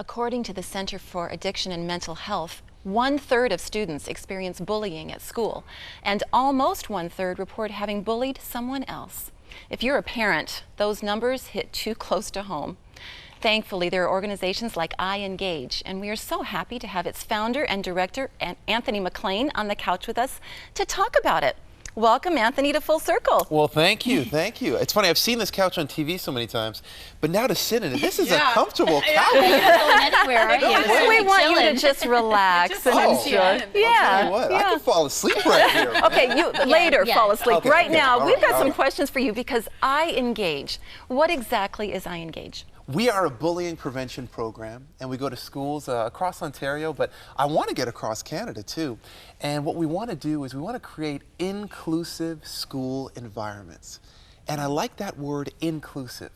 According to the Center for Addiction and Mental Health, 1/3 of students experience bullying at school, and almost 1/3 report having bullied someone else. If you're a parent, those numbers hit too close to home. Thankfully, there are organizations like iEngage, and we are so happy to have its founder and director, Anthony McLean, on the couch with us to talk about it. Welcome, Anthony, to Full Circle. Well, thank you, thank you. It's funny, I've seen this couch on TV so many times, but now to sit in it, this is a comfortable couch. You're not going anywhere, are you? We want you to just relax and enjoy. I'll tell you what, I could fall asleep right here. Okay, you later fall asleep. Okay, right now, we've got some right. questions for you because iEngage. What exactly is iEngage? We are a bullying prevention program, and we go to schools across Ontario, but I want to get across Canada too. And what we want to do is we want to create inclusive school environments. And I like that word, inclusive.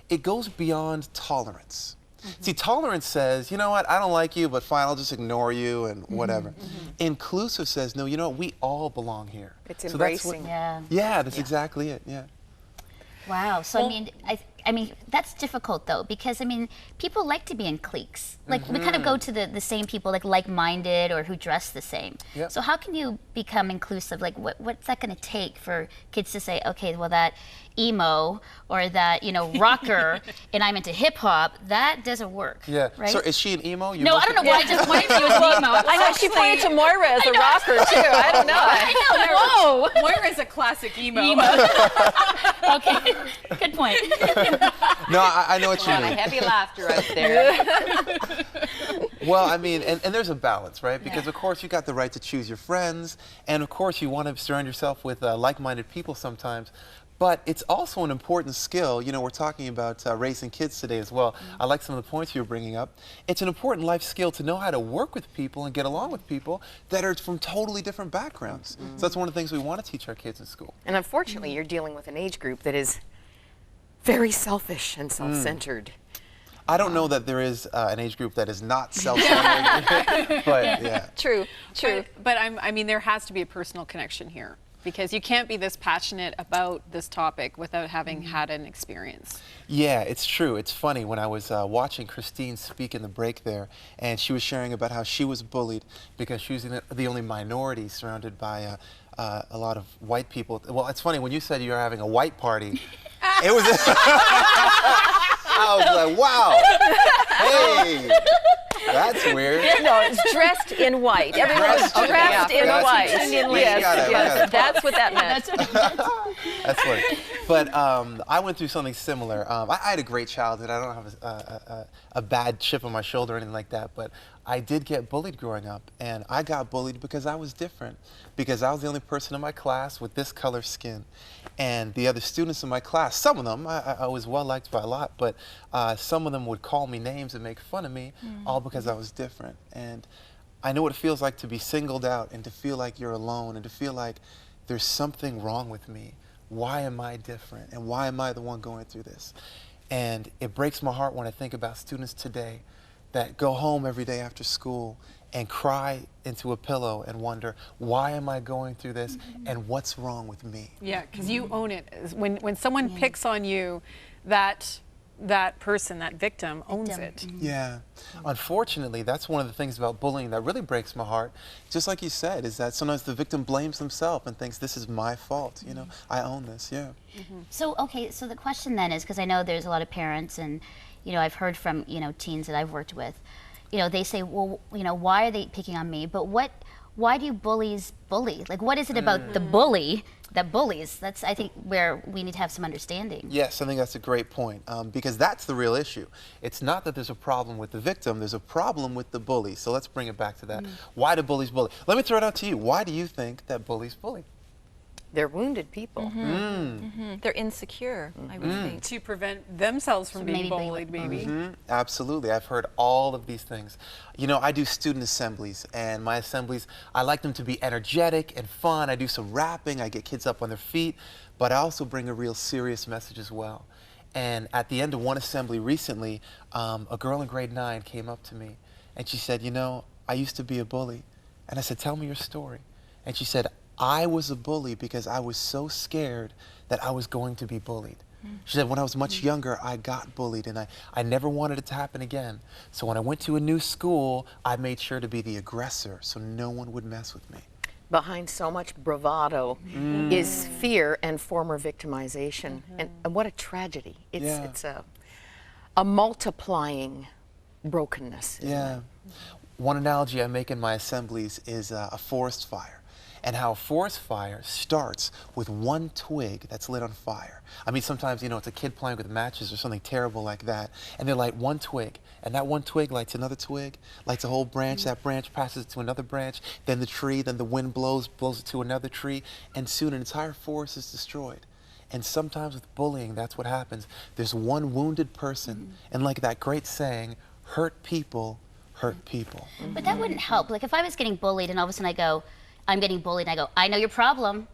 It goes beyond tolerance. See, tolerance says, you know what, I don't like you, but fine, I'll just ignore you and whatever. Inclusive says, no, you know what, we all belong here. It's embracing. That's exactly it, Wow. So, well, I mean, that's difficult though, because I mean, people like to be in cliques. Like we kind of go to the same people, like-minded or who dress the same. So how can you become inclusive? Like what's that going to take for kids to say, okay, well that emo or that, you know, rocker and I'm into hip hop, that doesn't work. Right? So is she an emo? No, I don't know why I just pointed to you as emo. I know she pointed to Moira as a rocker too. I don't know. I know. Whoa. Moira's a classic emo. Okay, good point. No, I know what you mean. Heavy laughter out there. Well, I mean, and there's a balance, right? Because of course you got the right to choose your friends, and of course you want to surround yourself with like-minded people sometimes. But it's also an important skill. You know, we're talking about raising kids today as well. I like some of the points you were bringing up. It's an important life skill to know how to work with people and get along with people that are from totally different backgrounds. So that's one of the things we want to teach our kids in school. And unfortunately, you're dealing with an age group that is very selfish and self-centered. I don't know that there is an age group that is not self-centered, but yeah. True. But I mean, there has to be a personal connection here, because you can't be this passionate about this topic without having had an experience. Yeah, it's true. It's funny, when I was watching Christine speak in the break there, and she was sharing about how she was bullied because she was the only minority surrounded by a lot of white people. Well, it's funny, when you said you were having a white party, it was... I was like, wow, hey, that's weird. No, it's dressed in white. Everyone was dressed in white. Yes, that's what that meant. That's funny. But I went through something similar. I had a great childhood. I don't have a bad chip on my shoulder or anything like that, but I did get bullied growing up, and I got bullied because I was different, because I was the only person in my class with this color skin. And the other students in my class, some of them, I was well liked by a lot, but some of them would call me names and make fun of me, all because I was different. And I know what it feels like to be singled out and to feel like you're alone and to feel like there's something wrong with me. Why am I different? And why am I the one going through this? And it breaks my heart when I think about students today that go home every day after school and cry into a pillow and wonder, why am I going through this and what's wrong with me? Yeah, because you own it. When someone picks on you, that person, that victim, owns it. Yeah. Unfortunately, that's one of the things about bullying that really breaks my heart. Just like you said, is that sometimes the victim blames themselves and thinks, this is my fault, you know, I own this, So, okay, so the question then is, because I know there's a lot of parents and, you know, I've heard from, you know, teens that I've worked with, you know, they say, well, you know, why are they picking on me? But why do bullies bully? Like, what is it about the bully that bullies? That's, I think, where we need to have some understanding. Yes, I think that's a great point, because that's the real issue. It's not that there's a problem with the victim, there's a problem with the bully. So let's bring it back to that. Why do bullies bully? Let me throw it out to you. Why do you think that bullies bully? They're wounded people. They're insecure, I would think. To prevent themselves from being bullied, maybe. Absolutely. I've heard all of these things. You know, I do student assemblies, and my assemblies, I like them to be energetic and fun. I do some rapping, I get kids up on their feet, but I also bring a real serious message as well. And at the end of one assembly recently, a girl in grade 9 came up to me, and she said, you know, I used to be a bully. And I said, tell me your story. And she said, I was a bully because I was so scared that I was going to be bullied. She said, when I was much younger, I got bullied, and I never wanted it to happen again. So when I went to a new school, I made sure to be the aggressor so no one would mess with me. Behind so much bravado is fear and former victimization. And what a tragedy. It's a multiplying brokenness. Yeah. One analogy I make in my assemblies is a forest fire, and how a forest fire starts with one twig that's lit on fire. I mean, sometimes, you know, it's a kid playing with matches or something terrible like that, and they light one twig, and that one twig lights another twig, lights a whole branch, that branch passes it to another branch, then the tree, then the wind blows it to another tree, and soon an entire forest is destroyed. And sometimes with bullying, that's what happens. There's one wounded person, and like that great saying, hurt people hurt people. But that wouldn't help. Like if I was getting bullied and all of a sudden I go, I'm getting bullied, and I go, I know your problem.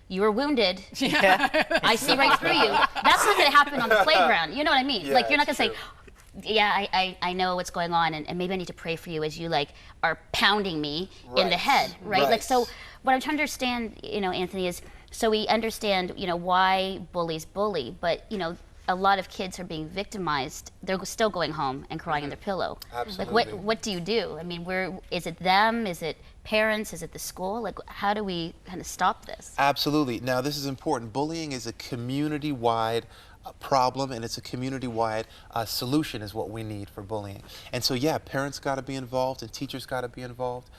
You were wounded. I see right through you. That's not going to happen on the playground. You know what I mean? Yeah, like you're not going to say, true. yeah, I know what's going on, and maybe I need to pray for you as you like are pounding me in the head, right? Like so. What I'm trying to understand, you know, Anthony, is so we understand, you know, why bullies bully, but you know, a lot of kids are being victimized. They're still going home and crying in their pillow. Absolutely. Like what do you do? I mean, is it them? Is it parents? Is it the school? Like how do we kind of stop this? Absolutely. Now this is important. Bullying is a community-wide problem, and it's a community-wide solution is what we need for bullying. And so yeah, parents got to be involved and teachers got to be involved.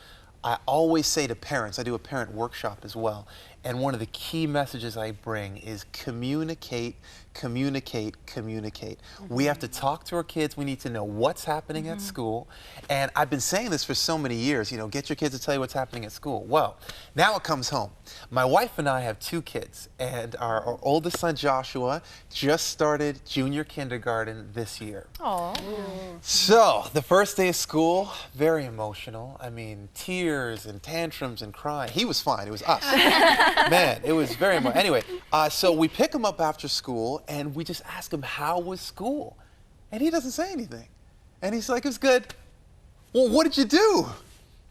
I always say to parents, I do a parent workshop as well, and one of the key messages I bring is communicate, communicate, communicate. We have to talk to our kids. We need to know what's happening at school. And I've been saying this for so many years, you know, get your kids to tell you what's happening at school. Well, now it comes home. My wife and I have 2 kids, and our oldest son, Joshua, just started junior kindergarten this year. Oh. So, the first day of school, very emotional. I mean, tears and tantrums and crying. He was fine. It was us. Man, it was very emotional. Anyway, so we pick him up after school, and we just ask him, how was school? And he doesn't say anything. And he's like, it was good. Well, what did you do?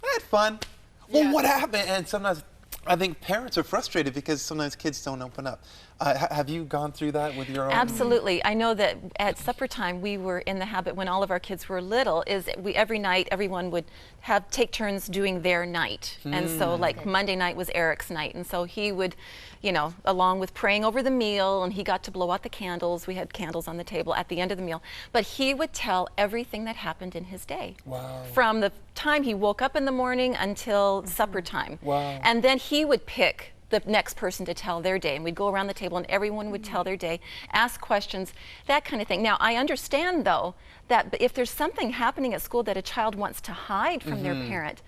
I had fun. Well, what happened? And sometimes I think parents are frustrated because sometimes kids don't open up. Have you gone through that with your own? Absolutely. I know that at supper time we were in the habit when all of our kids were little is every night everyone would take turns doing their night. And so like Monday night was Eric's night, and so he would, you know, along with praying over the meal, and he got to blow out the candles. We had candles on the table at the end of the meal, but he would tell everything that happened in his day. Wow. From the time he woke up in the morning until supper time. Wow. And then he would pick the next person to tell their day, and we'd go around the table and everyone would tell their day, ask questions, that kind of thing. Now I understand though that if there's something happening at school that a child wants to hide from their parent,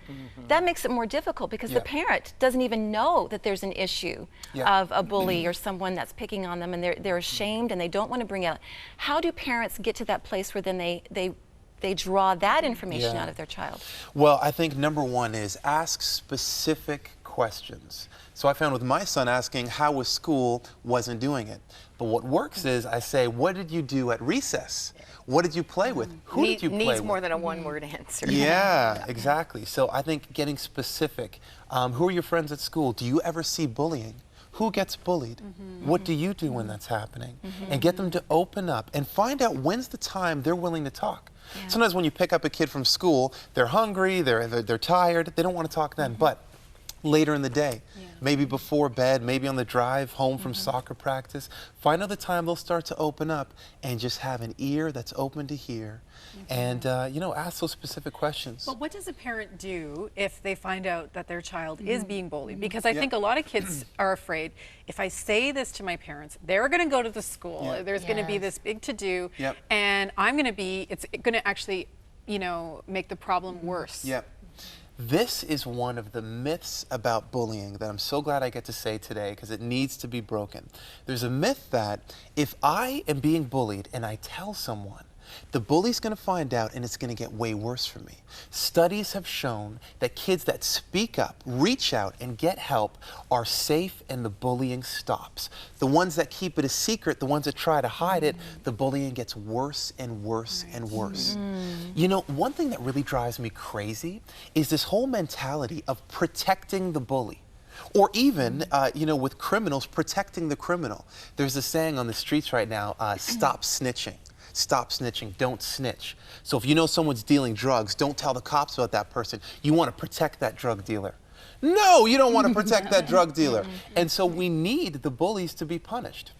that makes it more difficult because the parent doesn't even know that there's an issue of a bully or someone that's picking on them, and they're ashamed and they don't want to bring it out. How do parents get to that place where then they draw that information out of their child? Well, I think number one is ask specific questions. So I found with my son asking how was school wasn't doing it. But what works is I say, what did you do at recess? What did you play with? Who did you play with? Needs more than a one-word answer. Yeah, exactly. So I think getting specific. Who are your friends at school? Do you ever see bullying? Who gets bullied? What do you do when that's happening? And get them to open up and find out when's the time they're willing to talk. Sometimes when you pick up a kid from school, they're hungry, they're tired, they don't want to talk then. But later in the day, maybe before bed, maybe on the drive home from soccer practice, find out the time they'll start to open up and just have an ear that's open to hear and, you know, ask those specific questions. But what does a parent do if they find out that their child is being bullied? Because I think a lot of kids are afraid, if I say this to my parents, they're going to go to the school, there's going to be this big to-do, and it's going to actually, you know, make the problem worse. This is one of the myths about bullying that I'm so glad I get to say today because it needs to be broken. There's a myth that if I am being bullied and I tell someone, the bully's going to find out and it's going to get way worse for me. Studies have shown that kids that speak up, reach out, and get help are safe and the bullying stops. The ones that keep it a secret, the ones that try to hide it, the bullying gets worse and worse and worse. You know, one thing that really drives me crazy is this whole mentality of protecting the bully. Or even, you know, with criminals, protecting the criminal. There's a saying on the streets right now, stop snitching. Stop snitching, don't snitch. So if you know someone's dealing drugs, don't tell the cops about that person. You want to protect that drug dealer. No, you don't want to protect that drug dealer. And so we need the bullies to be punished.